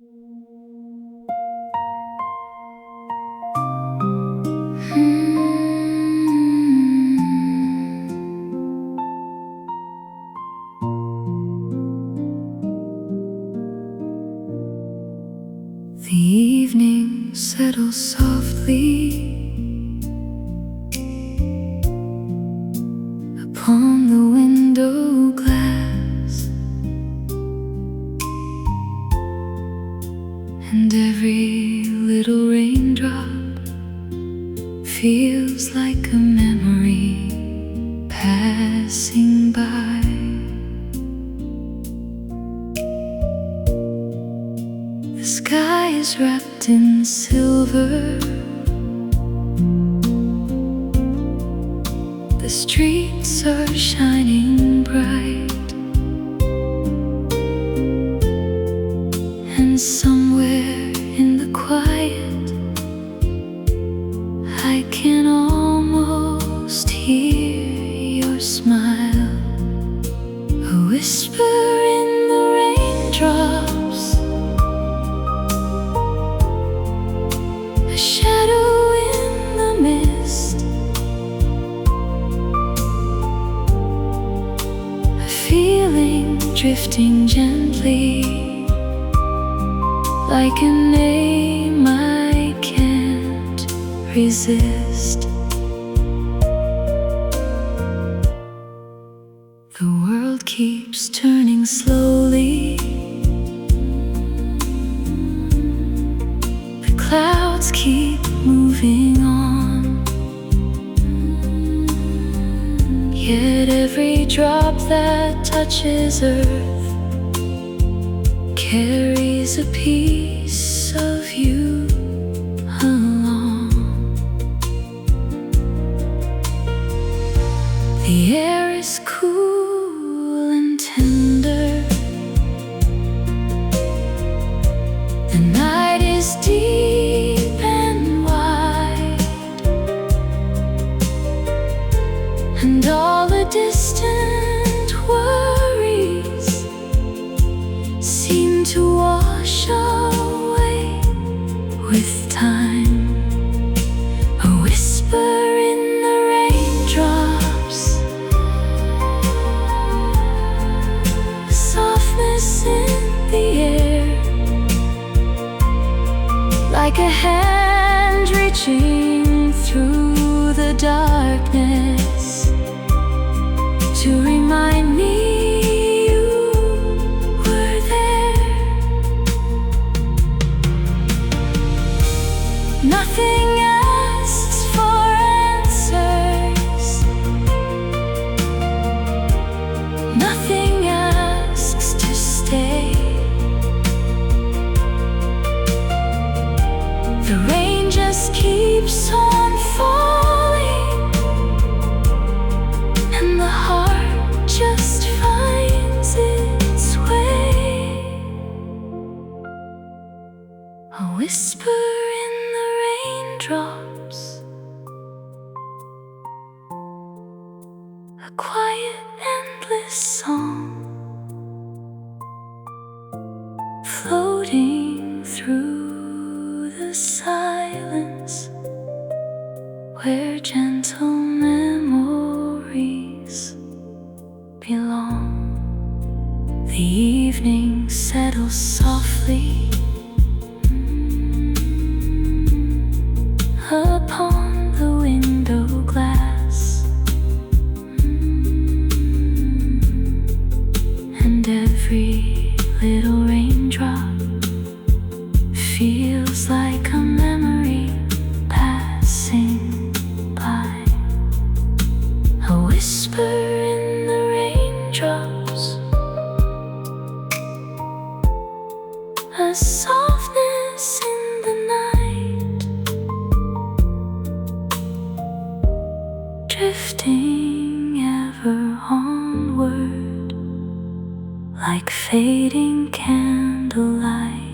The evening settles softly upon the window glass, and every little raindrop feels like a memory passing by. The sky is wrapped in silver, the streets are shining bright, and somewhere in the quiet I can almost hear your smile, a whisper in the raindrops, a shadow in the mist, a feeling drifting gently, like a name I can't resist. The world keeps turning slowly, the clouds keep moving on, yet every drop that touches earth carries a piece of you along. The air is cool and tender, the night is deep and wide, and all the distant worries seem to wash away with time. A whisper in the raindrops, a softness in the air, like a hand reaching through the darkness to remind me you were there. Nothing asks for answers, nothing asks to stay. The rain just keeps on falling, and the heart just finds its way. A whisper in the raindrops, a quiet, endless song floating through the silence, where gentle memories belong. The evening settles softly upon the window glass, and every little raindrop feels like a memory passing by. A whisper in the raindrops, a softness in the night, drifting ever onward, like fading candlelight.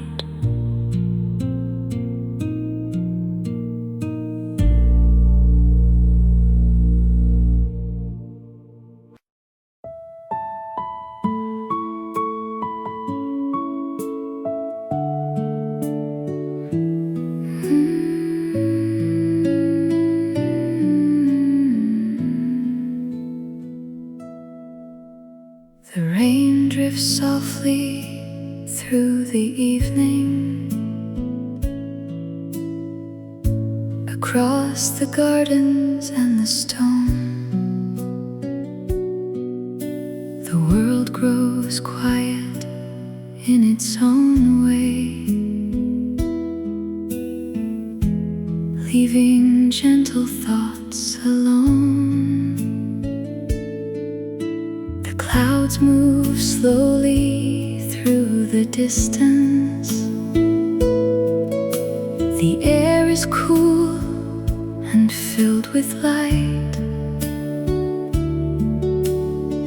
through the evening, across the gardens and the stone. The world grows quiet in its own way, leaving gentle thoughts alone. The clouds move slowly through the distance. The air is cool and filled with light,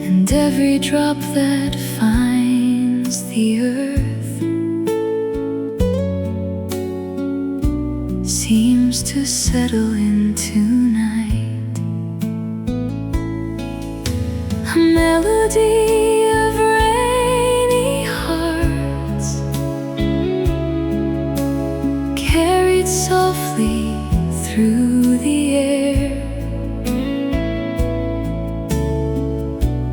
and every drop that finds the earth seems to settle into night. A melody of rainy hearts, carried softly through the air.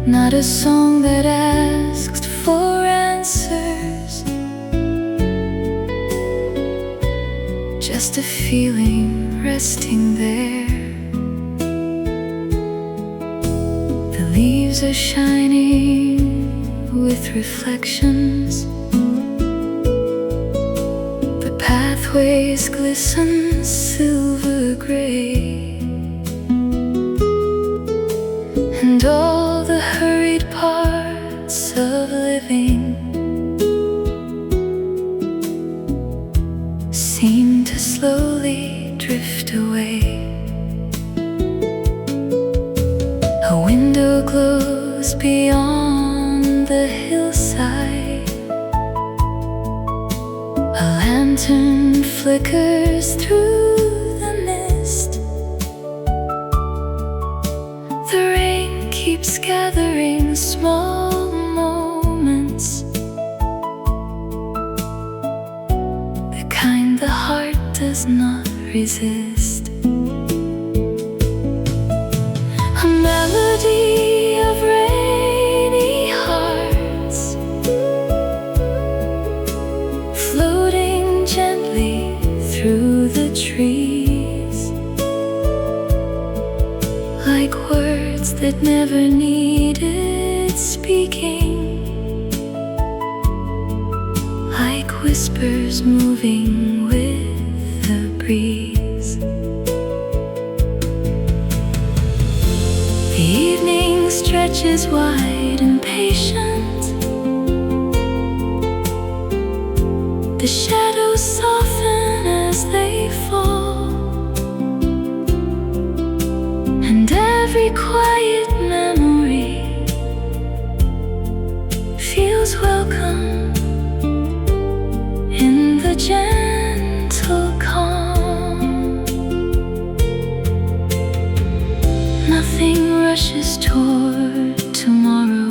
Not a song that asked for answers, just a feeling resting there. The leaves are shining with reflections, the pathways glisten silver gray, and all the hurried parts of living seem to slowly drift away. A window glows beyond the hillside, a lantern flickers through the mist. The rain keeps gathering small moments, the kind the heart does not resist. A melody of rainy hearts, floating gently through the trees, like words that never needed speaking, like whispers moving with the breeze. The evening stretches wide and patient, the shadows soften as they fall, and every quiet memory feels welcome in the gentle calm. Nothing rushes toward tomorrow,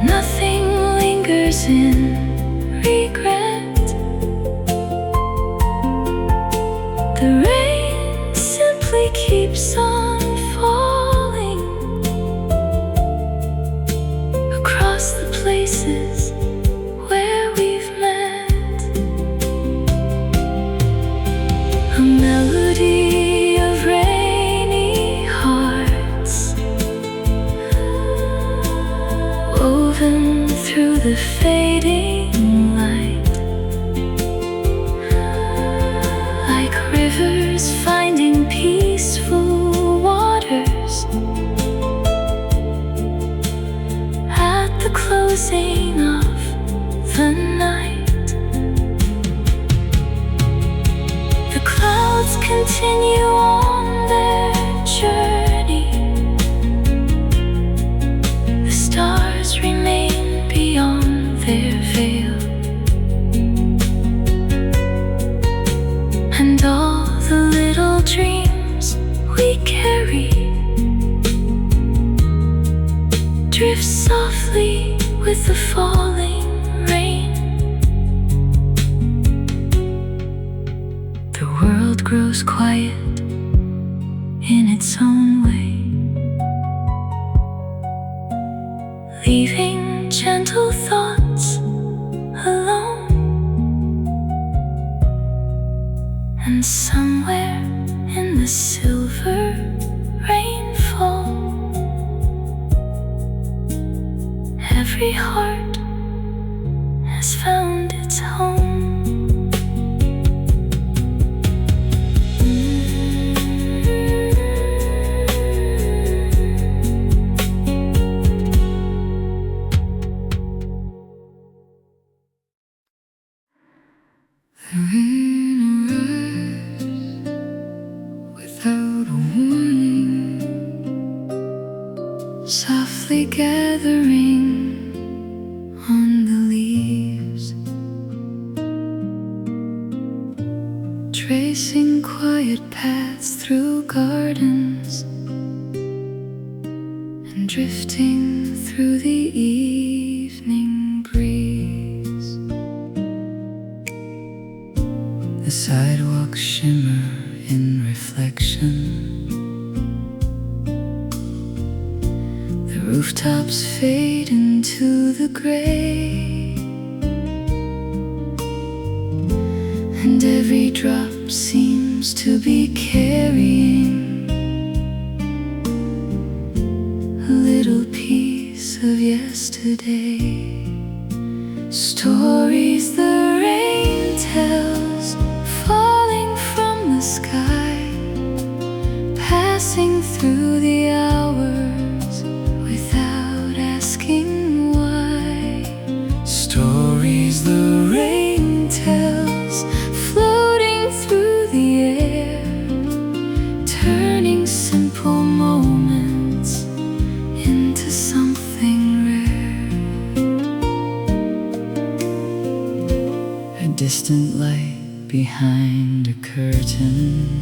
nothing lingers in regret. The rain simply keeps on falling across the places where we've met. A melody of rainy hearts, woven through the fading light, like rivers finding peaceful waters at the closing of the night. The clouds continue on their journey, the stars remain beyond their veil, and all the little dreams we carry drift softly with the falling rain. The world grows quiet in its own way, leaving gentle thoughts alone. And somewhere in the silver rainfall, every heart has found its home. The rain arrives without a warning, softly gathering on the leaves, tracing quiet paths through gardens and drifting through the evening breeze. The sidewalks shimmer in reflection, the rooftops fade into the gray, and every drop seems to be carrying a little piece of yesterday. Stories the rain tells, falling from the sky, passing through the hours without asking why. Stories the rain tells, floating through the air, turning simple moments into something rare. A distant light behind a curtain,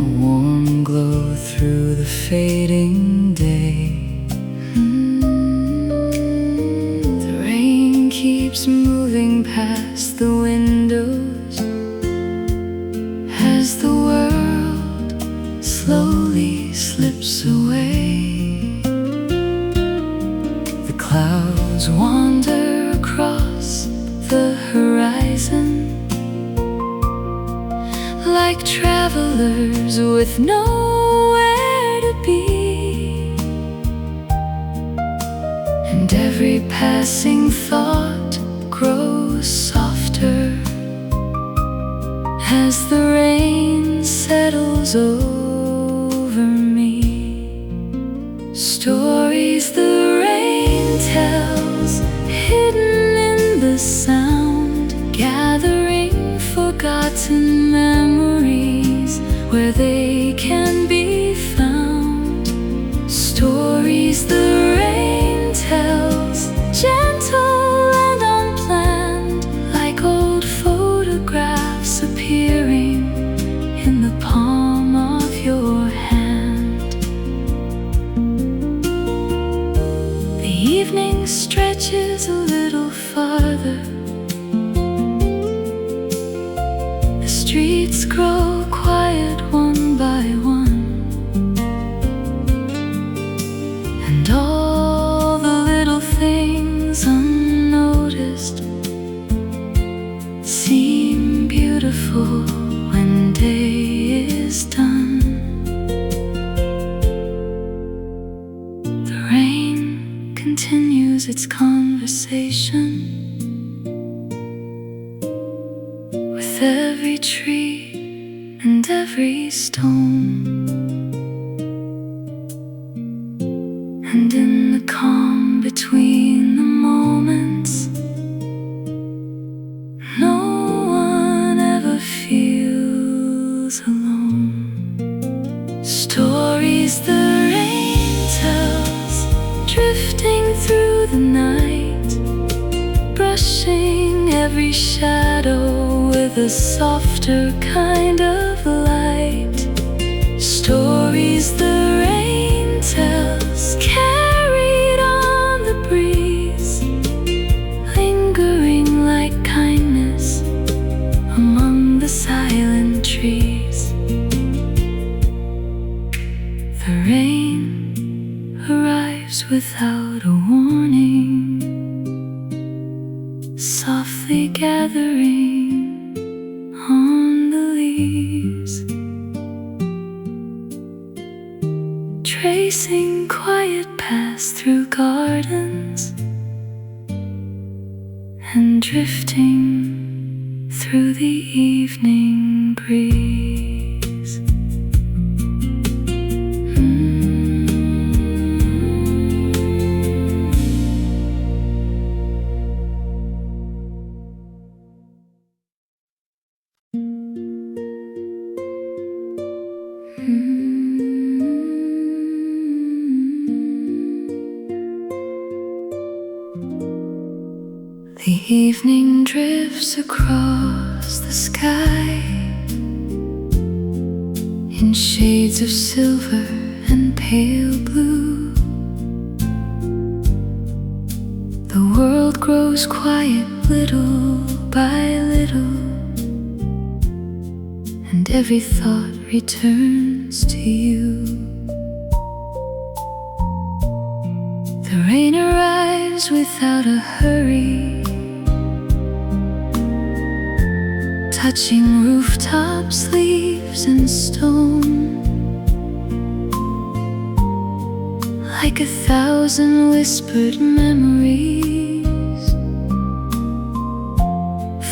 a warm glow through the fading day. The rain keeps moving past the windows as the world slowly slips away. The clouds wander across the horizon like travelers with nowhere to be, and every passing thought grows softer as the rain settles over me. Stories the rain tells, hidden in the sound, gathering forgotten memories where they can be found. Stories the rain tells, gentle and unplanned, like old photographs appearing in the palm of your hand. The evening stretches a little farther, the streets grow quiet one by one, and all the little things unnoticed seem beautiful when day is done. The rain continues its conversation with every tree and every stone, and in the calm between the moments, no one ever feels alone. Stories the rain tells, drifting through the night, brushing every shadow with a softer kind of light. Stories the rain tells, carried on the breeze, lingering like kindness among the silent trees. The rain arrives without without a warning, softly gathering on the leaves, tracing quiet paths through gardens and drifting through the evening breeze. The evening drifts across the sky in shades of silver and pale blue. The world grows quiet little by little, and every thought returns to you. The rain arrives without a hurry, touching rooftops, leaves, and stone, like 1,000 whispered memories,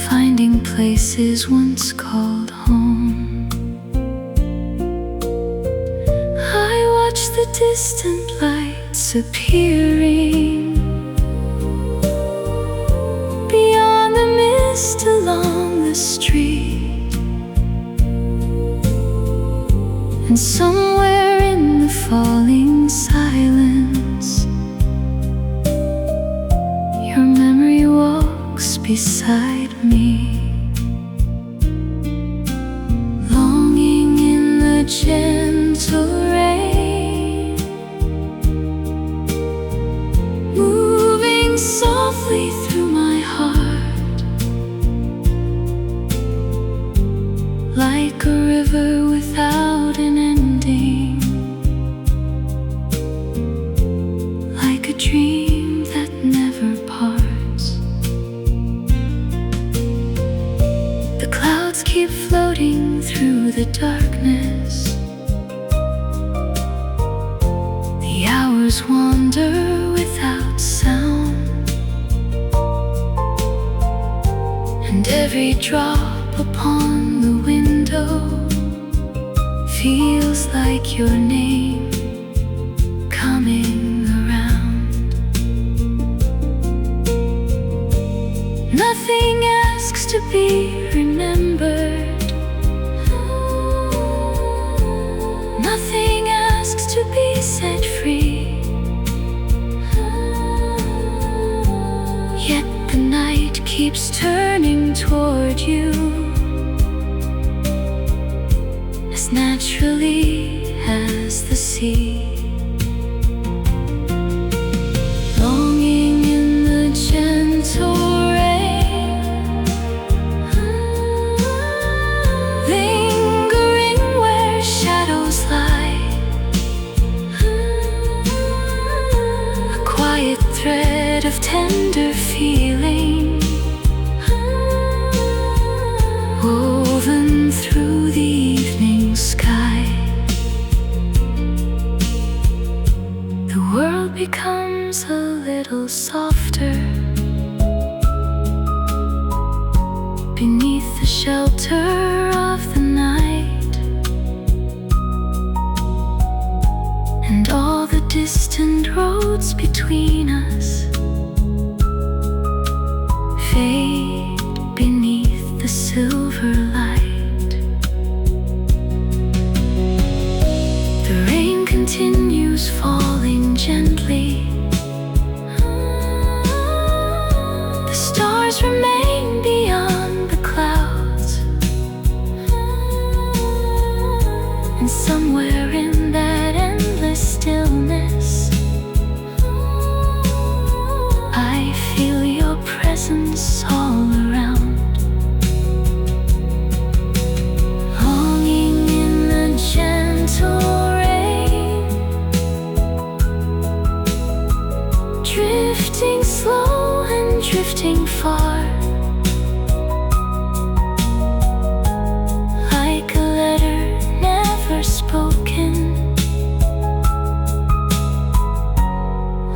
finding places once called home. I watch the distant lights appearing beyond the mist along the street, and somewhere in the falling silence, your memory walks beside me, longing in the gentle rain, moving softly through my heart, like a river without an ending, like a dream that never parts. The clouds keep floating through the darkness, the hours wander without sound, and every drop upon the window feels like your name coming around. Nothing asks to be remembered, nothing asks to be set free, yet the night keeps turning toward you as naturally as the sea. Longing in the gentle rain, lingering where shadows lie, a quiet thread of tender feeling woven through the evening sky. The world becomes a little softer beneath the shelter of the night, and all the distant roads between us fade beneath the silver light. The rain continues falling gently, the stars remain beyond the clouds, and somewhere in that endless stillness, I feel your presence all around. Longing in the gentle rain, Drifting slow and drifting far, like a letter never spoken,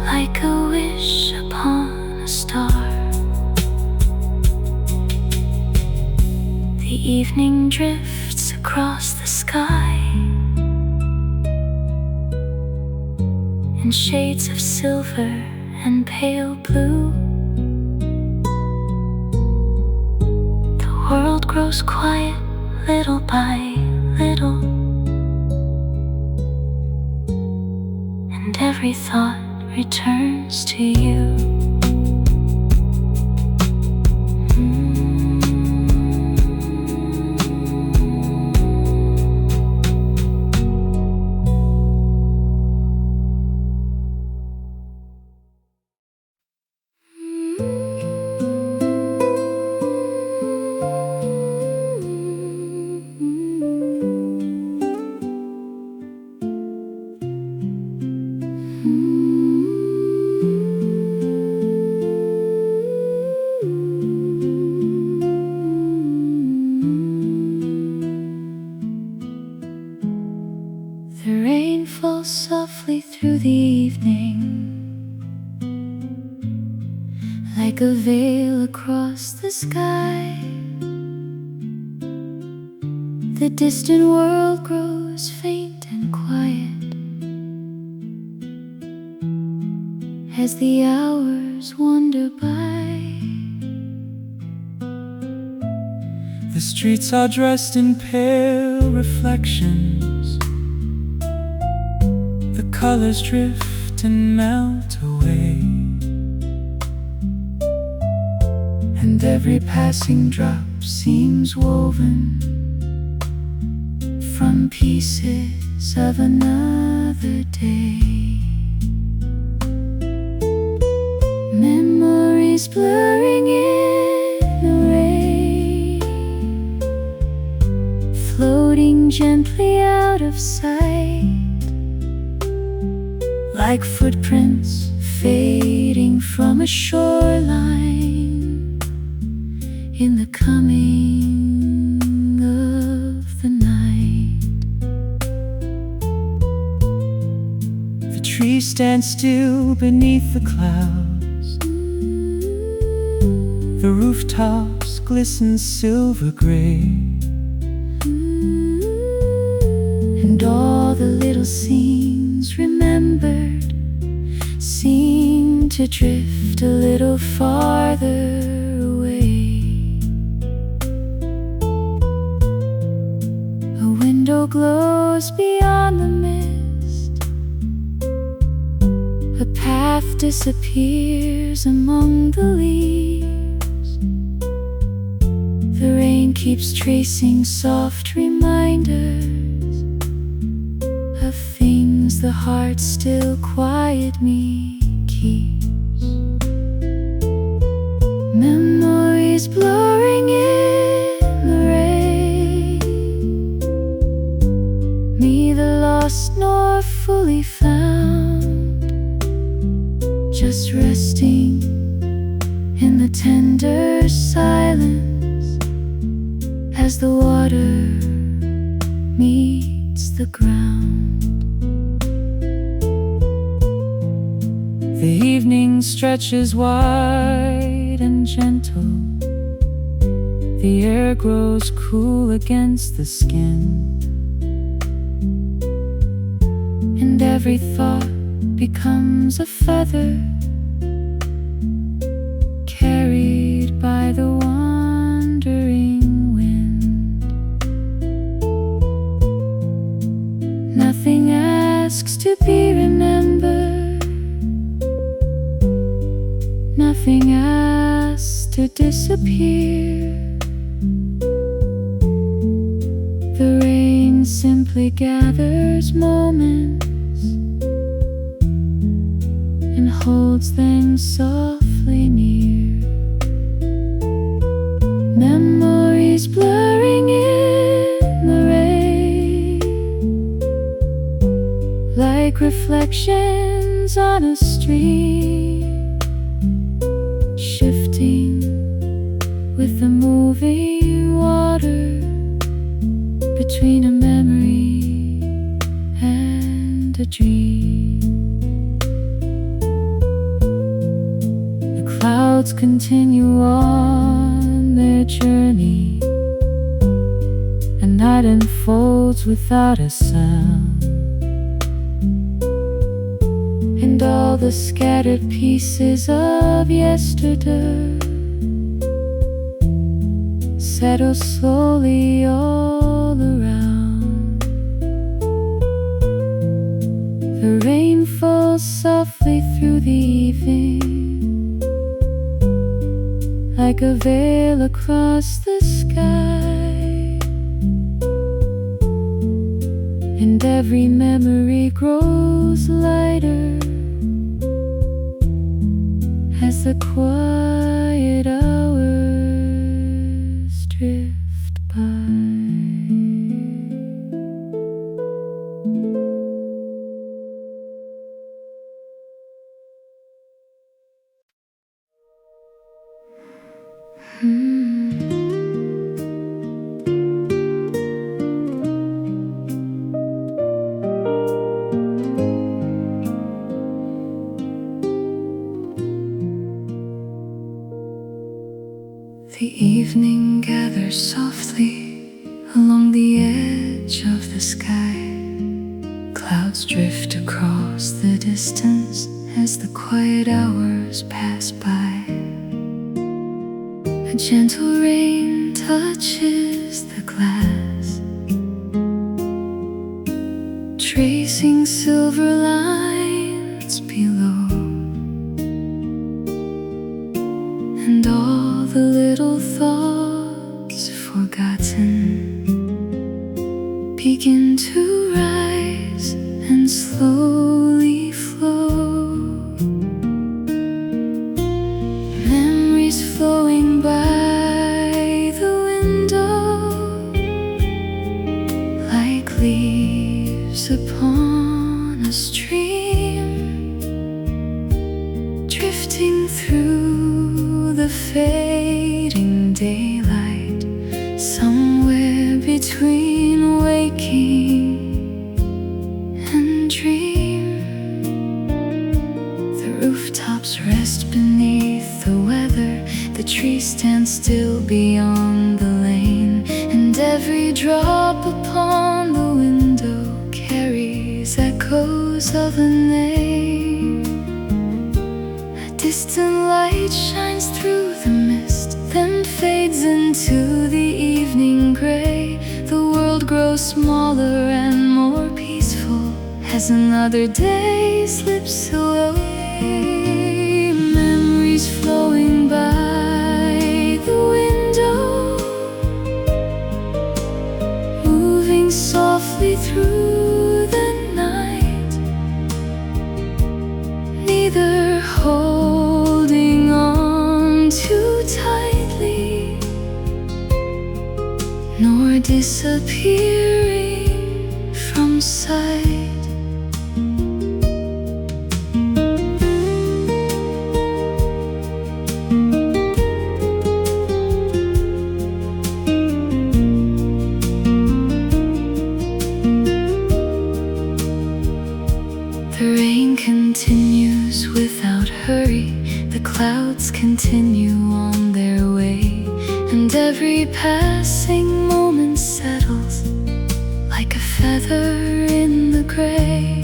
like a wish upon a star. The evening drifts across the sky in shades of silver and pale blue. The world grows quiet little by little, and every thought returns to you. The rain falls softly through the evening, like a veil across the sky. The distant world grows faint and quiet as the hours wander by. The streets are dressed in pale reflections. The colors drift and melt away, and every passing drop seems woven from pieces of another day. Memories blurring in the rain, floating gently out of sight, like footprints fading from a shoreline in the coming of the night. The trees stand still beneath the clouds. The rooftops glisten silver gray, and all the little scenes remembered seem to drift a little farther away. A window glows beyond the mist, a path disappears among the leaves. The rain keeps tracing soft reminders of things the heart still quietly keeps. Memories blurring in the rain, neither lost nor fully found, just resting in the tender silence as the water meets the ground. The evening stretches wide and gentle. The air grows cool against the skin, and every thought becomes a feather carried by the wandering wind. Nothing asks to be remembered, nothing asks to disappear. The rain simply gathers moments and holds them softly near. Memories blurring in the rain, like reflections on a stream. dream. The clouds continue on their journey, and night unfolds without a sound, and all the scattered pieces of yesterday settle slowly all around. The rain falls softly through the evening, like a veil across the sky, and every memory grows lighter as the quiet hours drift by. The evening gathers softly along the edge of the sky. Clouds drift across the distance as the quiet hours pass by. A gentle rain touches the glass, tracing silver lines below, and all the little thoughts forgotten begin to rise and slowly flow. Memories flowing by the window, like leaves upon a stream, drifting through the fading daylight, somewhere between waking and dream. The rooftops rest beneath the weather, the trees stand still beyond the lane, and every drop upon the window carries echoes of a name. A distant light shines through the mist, then fades into the evening gray. The world grows smaller and more peaceful as another day slips away. Memories flowing by the window, moving softly through the night, neither holding on too tightly nor disappearing from sight. The rain continues without hurry, the clouds continue on their way, and every passing moment settles like a feather in the gray.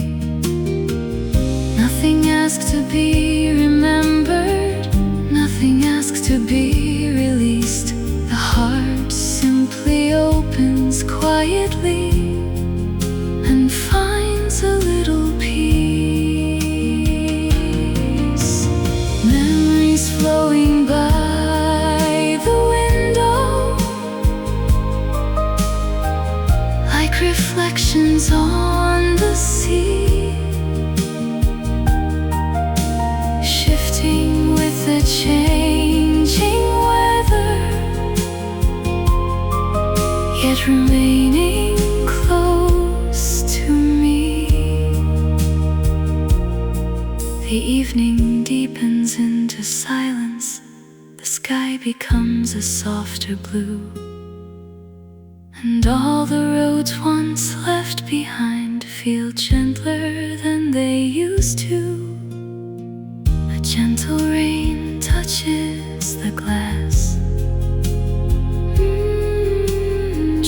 Nothing asks to be remembered, nothing asks to be released. The heart simply opens quietly and finds a little peace. Memories flowing by the window, like reflections on the sea, shifting with the changing weather, yet remaining close to me. The evening deepens into silence, the sky becomes a softer blue, and all the roads once left behind feel gentler than they used to. A gentle rain touches the glass,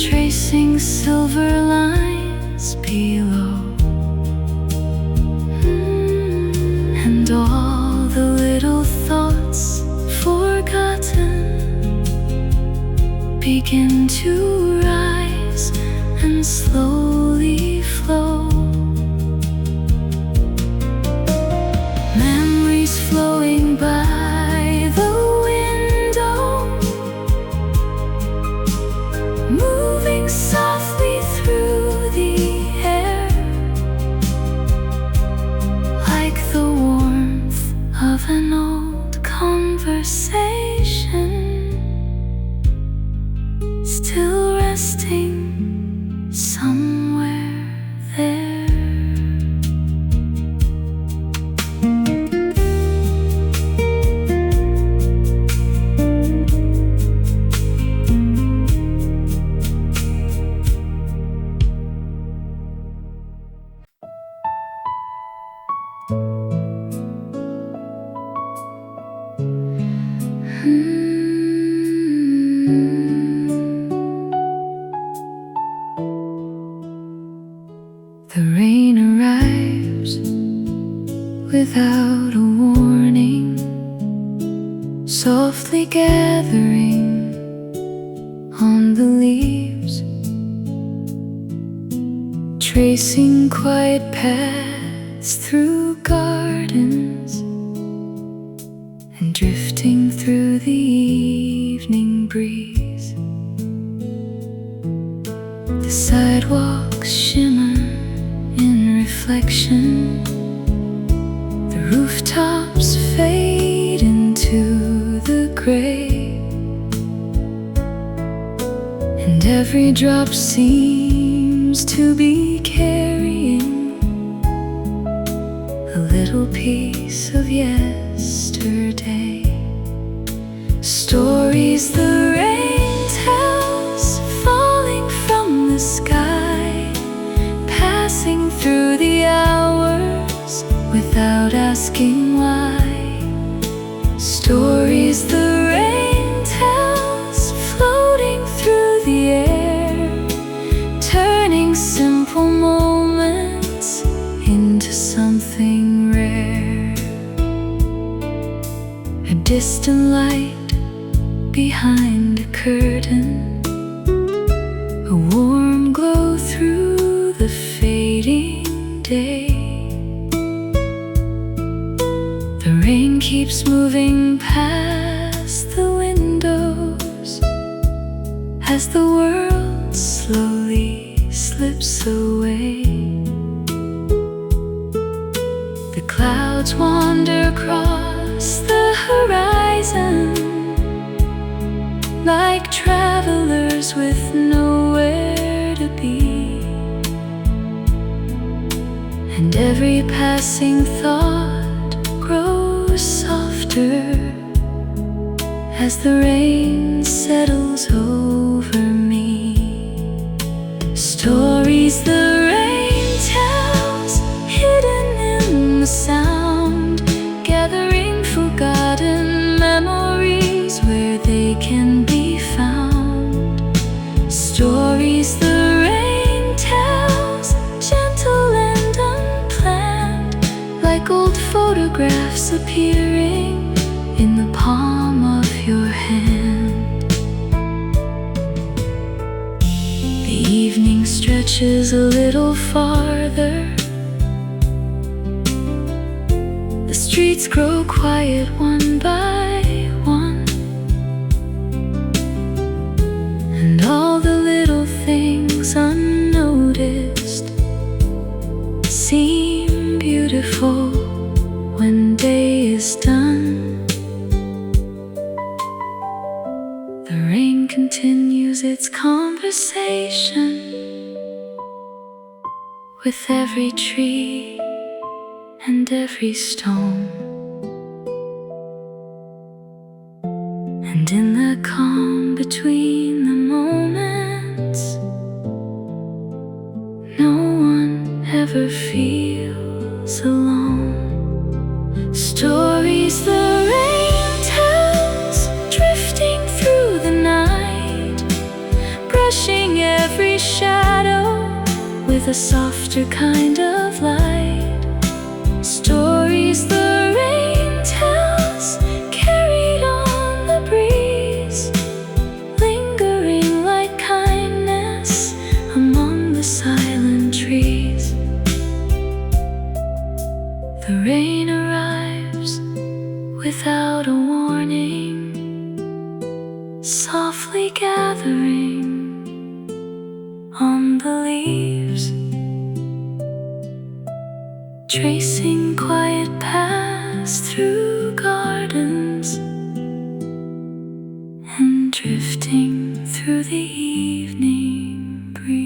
tracing silver lines below. And all the little thoughts forgotten begin to rise and slowly flow. Memories flowing by the window, moving softly through the air, like the warmth of an old conversation, still resting somewhere there. The rain arrives without a warning, softly gathering on the leaves, tracing quiet paths through gardens and drifting through the evening breeze. The sidewalks shimmer in reflection, the rooftops fade into the gray, and every drop seems to be carrying a little piece of yesterday. Stories the rain tells, falling from the sky, passing through the hours without asking why. Stories the rain tells, floating through the air, turning simple moments into something rare. A distant light behind a curtain, a warm glow through the fading day. The rain keeps moving past the windows as the world slowly slips away. The clouds wander across the horizon like travelers with nowhere to be, and every passing thought grows softer as the rain settles over me. Stories the rain tells, hidden in the sound, gathering forgotten memories where they can be found. Stories the rain tells, gentle and unplanned, like old photographs appearing in the palm of your hand. The evening stretches a little farther, the streets grow quiet one by one, and all the little things unnoticed seem beautiful when day is done. The rain continues its conversation with every tree and every stone, and in the calm between the moments, no one ever never feels alone. Stories the rain tells, drifting through the night, brushing every shadow with a softer kind of light. Stories the rain tells, carried on the breeze, lingering like kindness among the silent trees. The rain arrives without a warning, softly gathering on the leaves, tracing quiet paths through gardens and drifting through the evening breeze.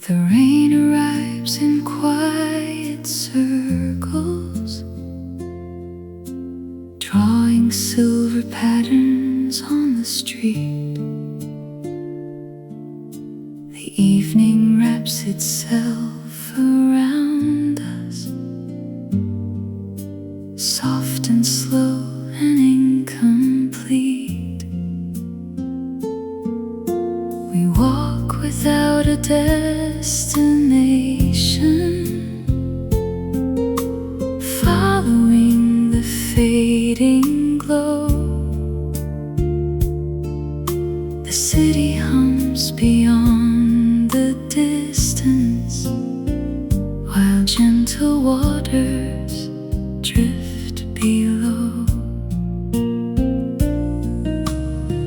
The rain arrives in quiet circles, drawing silver patterns on the street. The evening wraps itself around us, soft and slow and incomplete. We walk without a destination, following the fading glow. The city hums beyond the distance, while gentle waters drift below.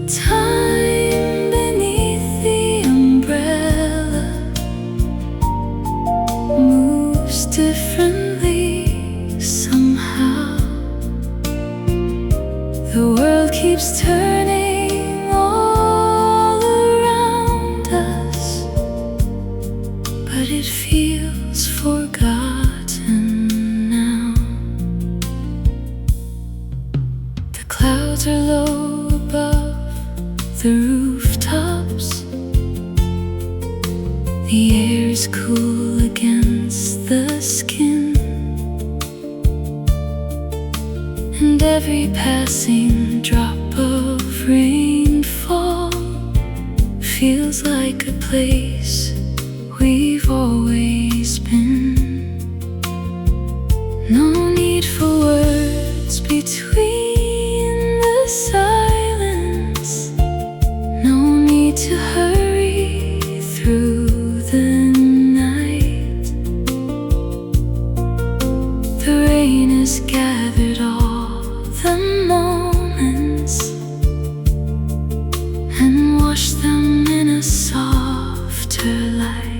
Time beneath the umbrella moves differently somehow. The world keeps turning all around us, but it feels forgotten now. The clouds are low above the rooftops, the air is cool against the skin, and every passing drop of rainfall feels like a place we've always been. No need for words between the silence, no need to hurry through the night. The rain has gathered all the moments and washed them in a softer light.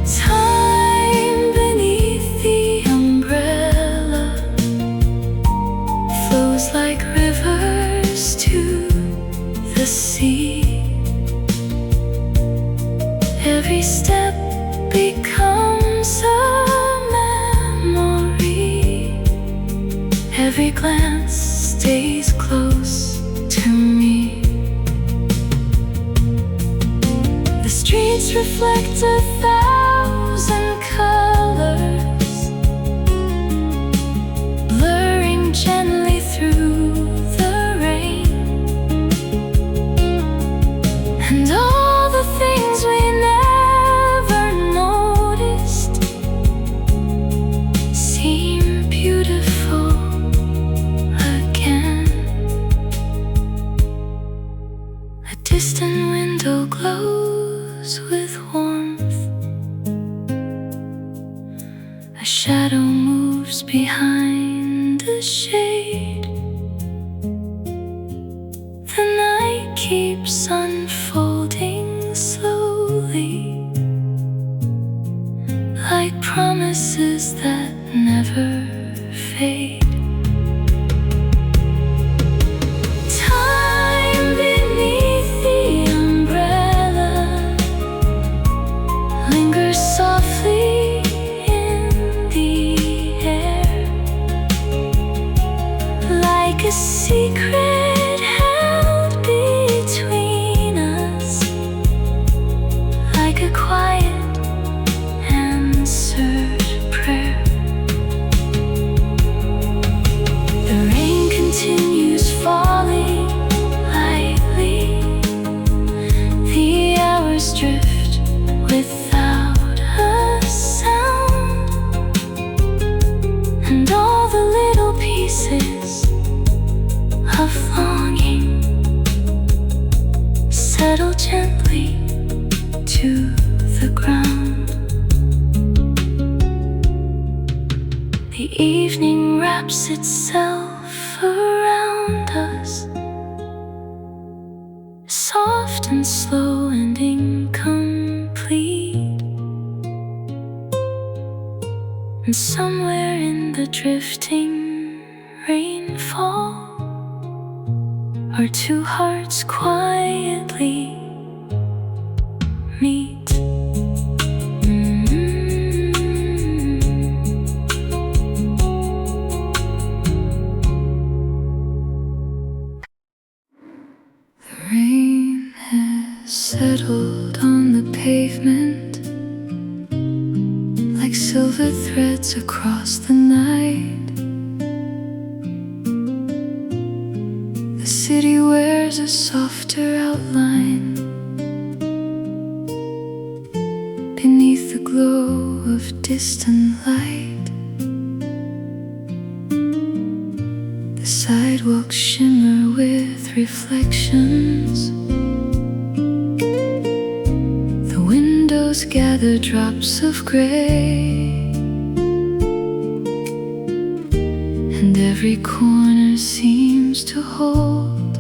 Time beneath the umbrella flows like rivers to the sea. Every step becomes a memory, every glance stays close to me. The streets reflect 1,000 colors, blurring gently through the rain, and all the things we never noticed seem beautiful again. A distant window glows with warmth, a shadow moves behind a shade. The night keeps unfolding slowly, like promises that never fade. drift without a sound, and all the little pieces of longing settle gently to the ground. The evening wraps itself around us, soft and slow and incomplete. And somewhere in the drifting rainfall, our two hearts quietly meet. The rain has settled on the pavement like silver threads across the night. The city wears a softer outline beneath the glow of distant light. The sidewalks shimmer with reflections. The windows gather drops of gray, and every corner seems to hold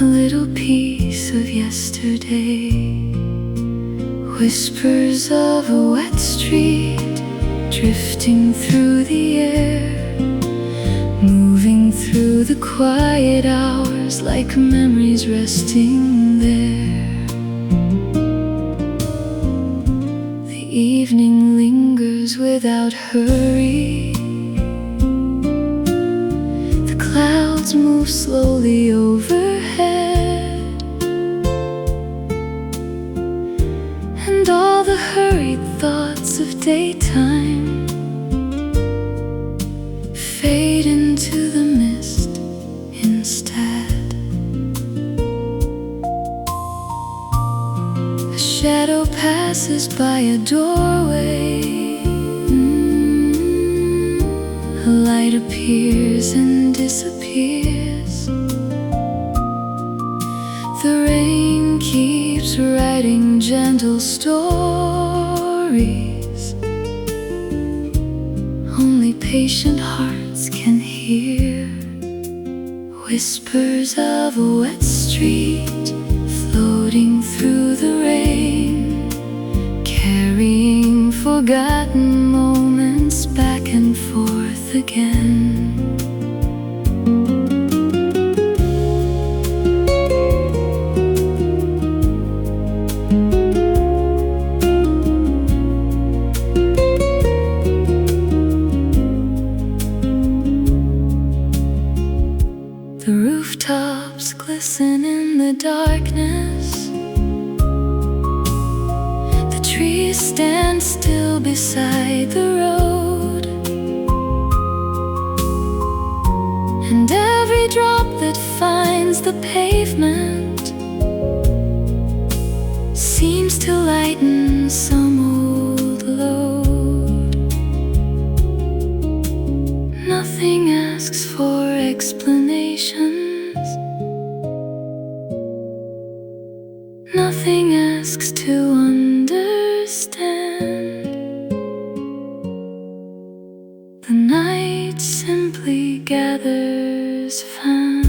a little piece of yesterday. Whispers of a wet street drifting through the air, moving through the quiet hours like memories resting there. The evening lingers without hurry. The clouds move slowly overhead, and all the hurried thoughts of daytime fade into the mist instead. A shadow passes by a doorway. A light appears and disappears. The rain keeps writing gentle stories only patient hearts can hear. Whispers of a wet street floating through the rain, carrying forgotten moments back and forth again. The rooftops glisten in the darkness. The trees stand still beside the road, and every drop that finds the pavement seems to lighten some old load. Nothing asks for explanations. Nothing asks to understand. The night simply gathers fan.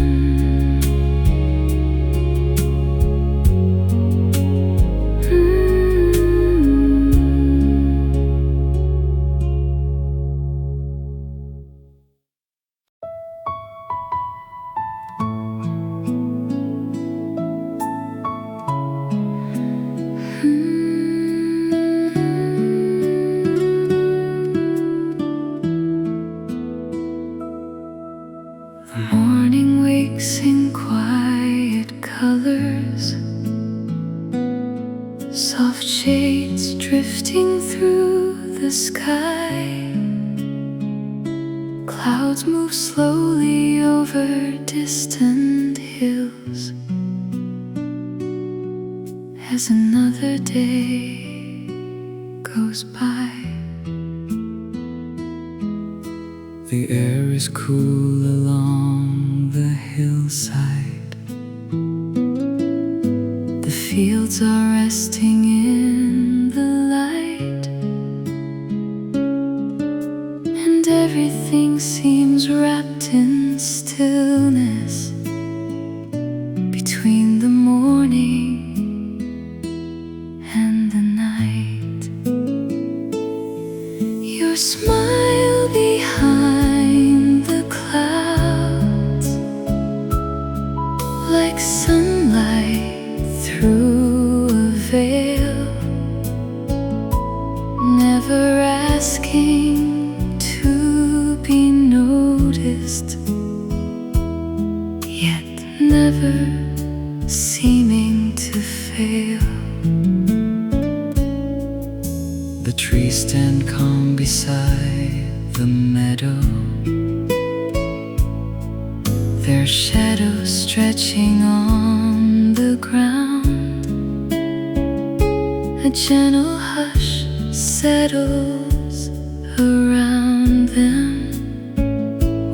The morning wakes in quiet colors, soft shades drifting through the sky. Clouds move slowly over distant hills, as another day goes by. The air is cool along the hillside. The fields are resting in the light, and everything seems wrapped in stillness between the morning and the night. Your smile behind the clouds, like sunlight through a veil, never asking to be noticed, yet never seeming to fail. The trees stand calm beside the meadow, their shadows stretching on the ground. A gentle hush settles around them,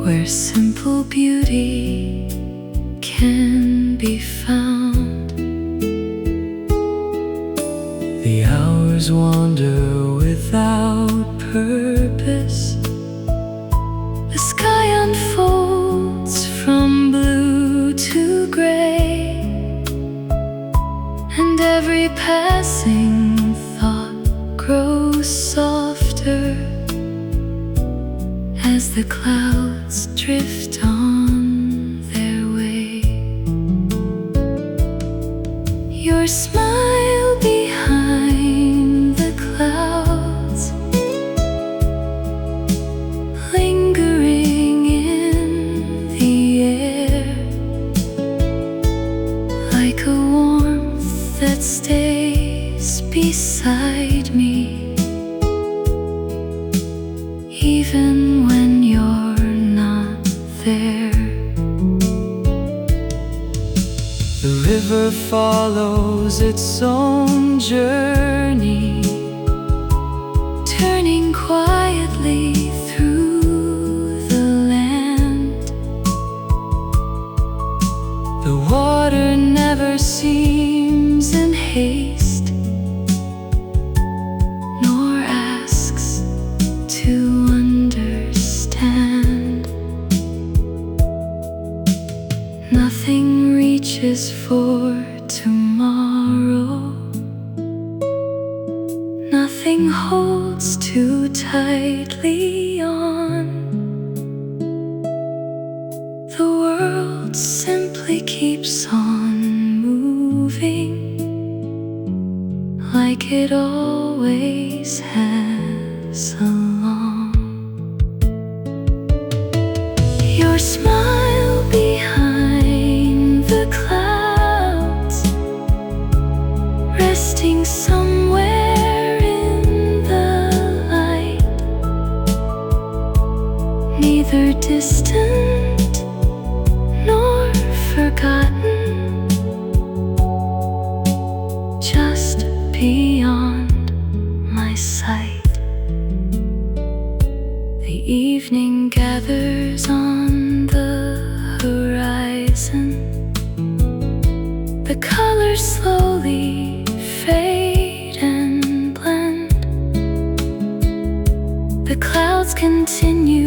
where simple beauty can be found. the hours wander without purpose. The sky unfolds from blue to gray, and every passing thought grows softer as the clouds drift on their way. Your smile behind the clouds, lingering in the air, like a warmth that stays beside me, even when you're not there. The river follows its own journey, turning quietly through the land. the water Never seems in haste, nor asks to understand. Nothing reaches for tomorrow, nothing holds too tightly on. The world simply keeps on moving, like it always has along. Your smile behind the clouds, resting somewhere in the light, neither distant nor forgotten, just beyond my sight. The evening gathers on the horizon, the colors slowly fade and blend. The clouds continue